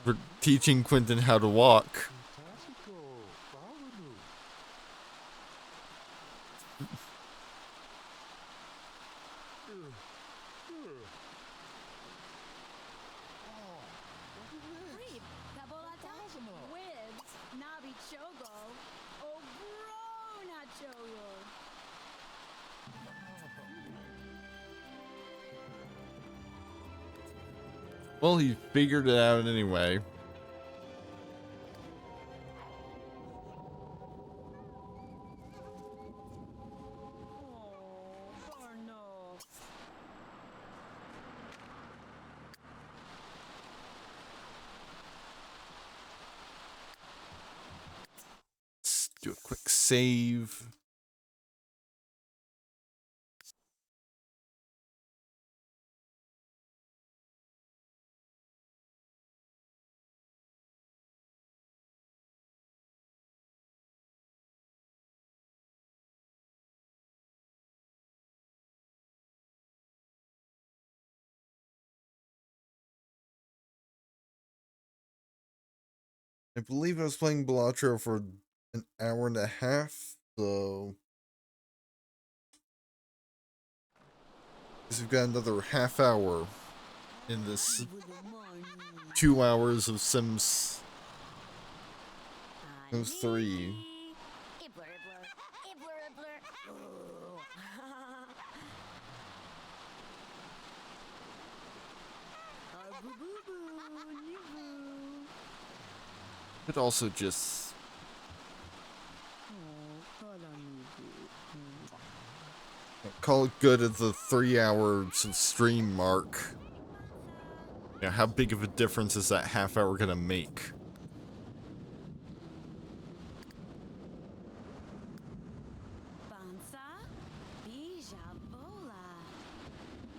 For teaching Quentin how to walk. Well, he figured it out anyway. Let's do a quick save. I believe I was playing Balatro for an hour and a half, so we've got another half hour in this 2 hours of Sims 3. Could also just call it good at the 3 hours of stream mark. How big of a difference is that half hour gonna make?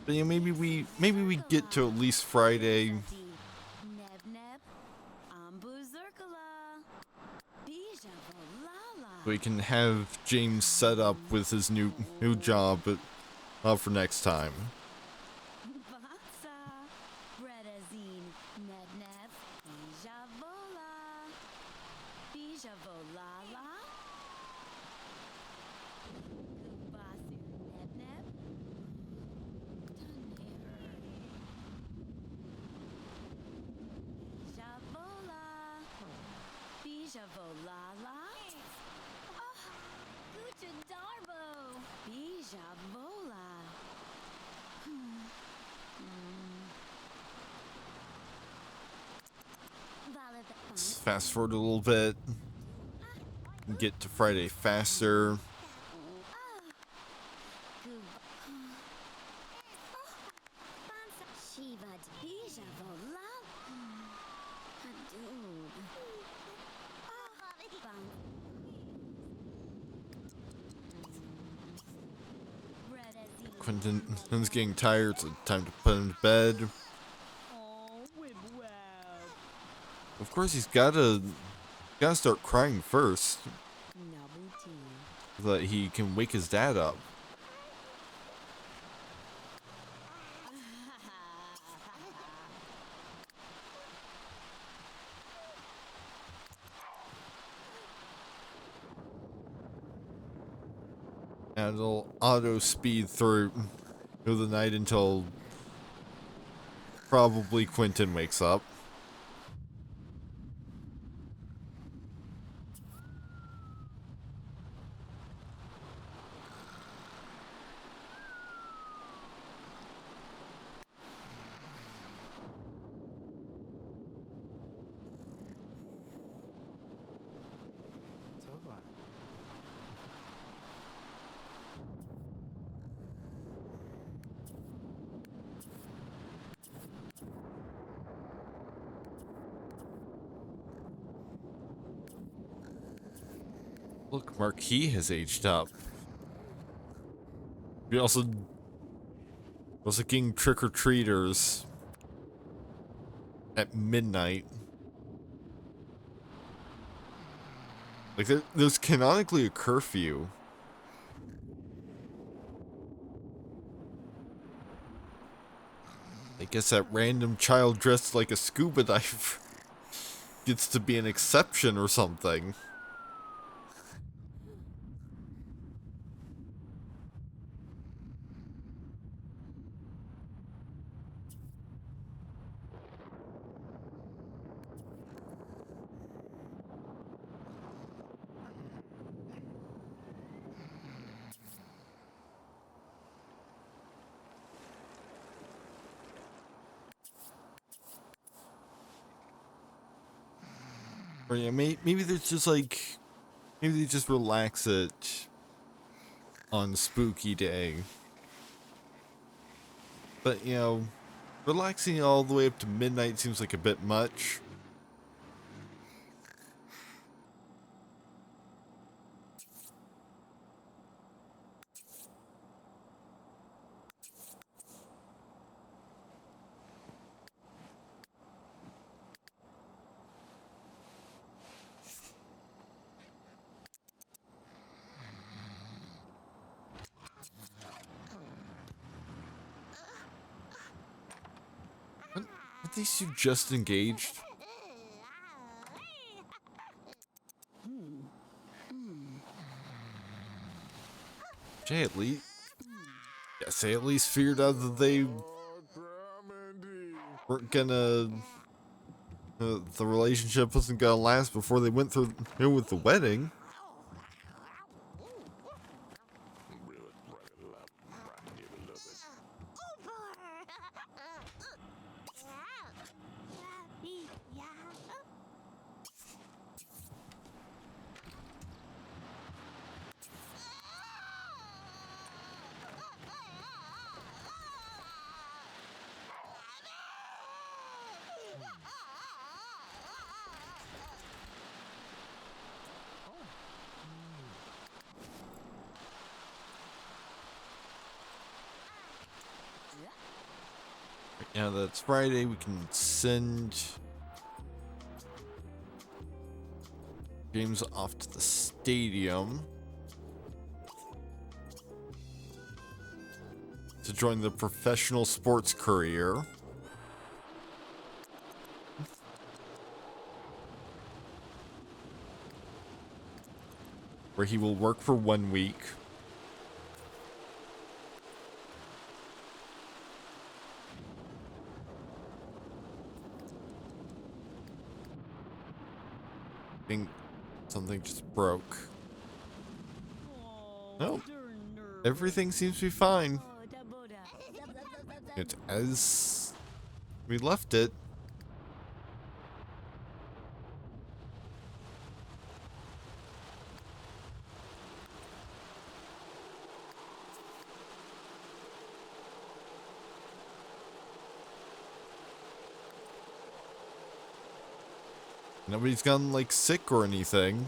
But maybe we get to at least Friday. We can have James set up with his new job, but for next time. Bija volala. Gucci darbo. Bija vola. Let's fast forward a little bit. Get to Friday faster. Shiva Bija vola. Quentin's getting tired, so time to put him to bed. Of course, he's gotta start crying first, so that he can wake his dad up. And it'll auto speed through the night until probably Quentin wakes up. Look, Marquis has aged up. We also getting trick-or-treaters at midnight. Like, there's canonically a curfew. I guess that random child dressed like a scuba diver gets to be an exception or something. Or yeah, maybe there's just like, maybe they just relax it on Spooky Day. But, you know, relaxing all the way up to midnight seems like a bit much. Aren't these two just engaged? Jay, at least, yes, they at least figured out that they weren't gonna, the relationship wasn't gonna last before they went through with the wedding. Now that it's Friday, we can send James off to the stadium to join the professional sports career. Where he will work for 1 week. something just broke. Nope. Everything seems to be fine. It's as we left it. Nobody's gotten, like, sick or anything.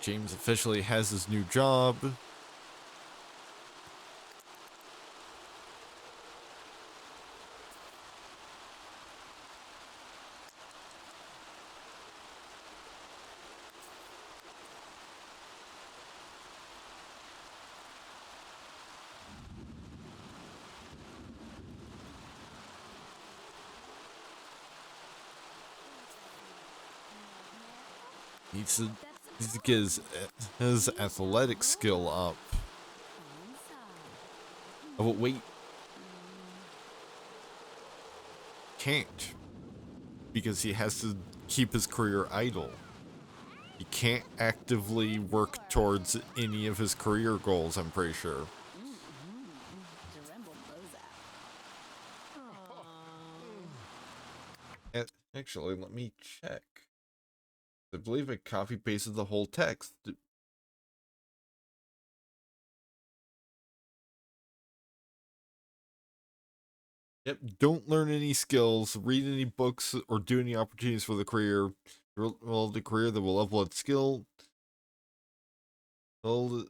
James officially has his new job. Needs to get his athletic skill up. Oh, but wait. Can't. Because he has to keep his career idle. He can't actively work towards any of his career goals, I'm pretty sure. Actually, let me check. I believe I copy-pasted the whole text. Yep, don't learn any skills, read any books, or do any opportunities for the career. Well, the career that will level its skill. Well,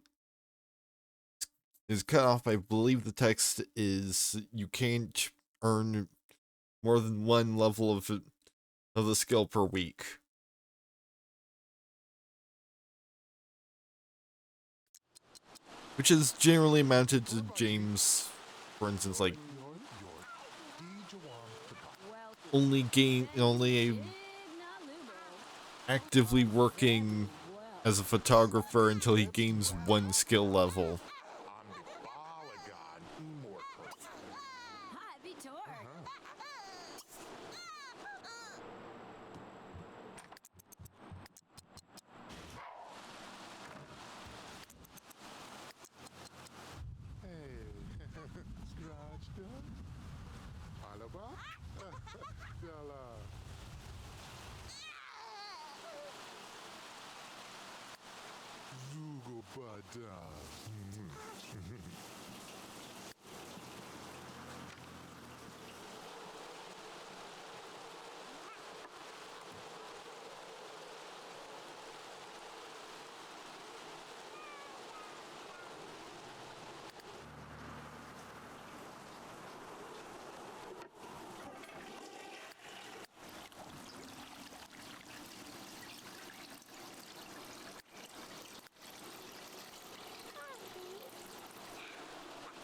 is cut off. I believe the text is you can't earn more than one level of the skill per week. Which is generally amounted to James, for instance, like only actively working as a photographer until he gains one skill level.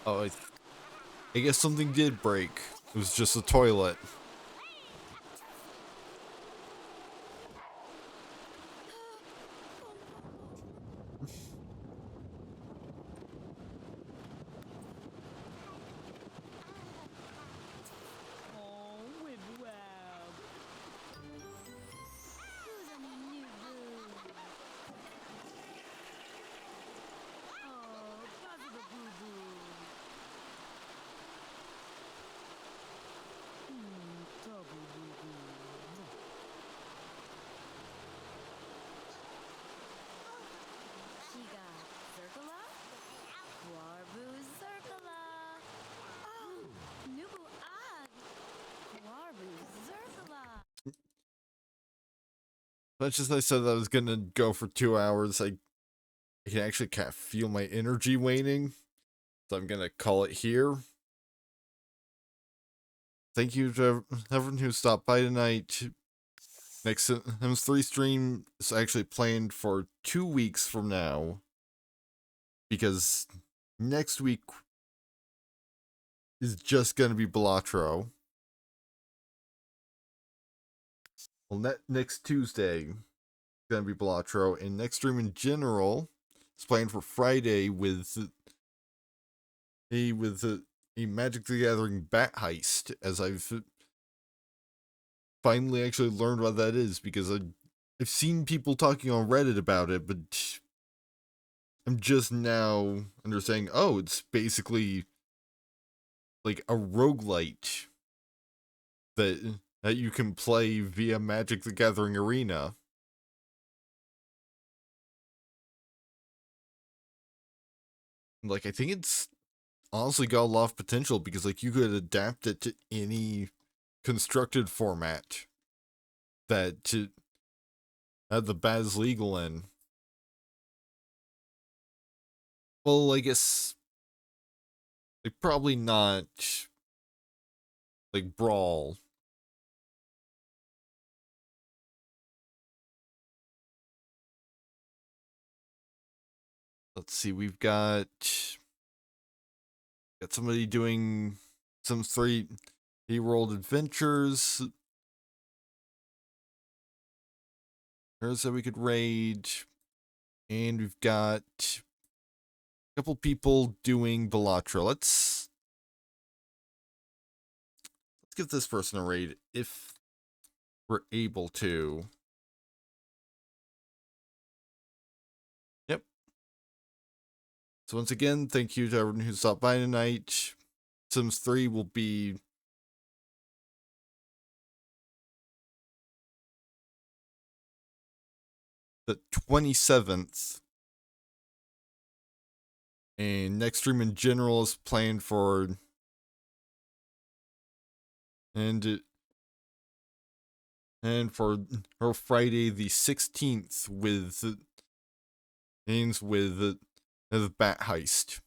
Oh, I guess something did break. It was just a toilet. Much as I said that I was gonna go for 2 hours, I can actually kind of feel my energy waning. So I'm gonna call it here. Thank you to everyone who stopped by tonight. Next Sims 3 stream is actually planned for 2 weeks from now, because next week is just going to be Balatro. Well, next Tuesday is going to be Balatro, and next stream in general is planned for Friday with a Magic the Gathering bat heist, as I've finally actually learned what that is, because I've seen people talking on Reddit about it, but I'm just now understanding, oh, it's basically like a roguelite that you can play via Magic the Gathering Arena. Like, I think it's honestly got a lot of potential, because like you could adapt it to any constructed format that the bat is legal in. Well, I guess like probably not like Brawl. Let's see, we've got somebody doing some 3D World Adventures. There's that we could raid. And we've got a couple people doing Balatro. Let's give this person a raid if we're able to. Yep. So once again, thank you to everyone who stopped by tonight. Sims 3 will be the 27th. And next stream in general is planned for and for her Friday the 16th with Bat Heist.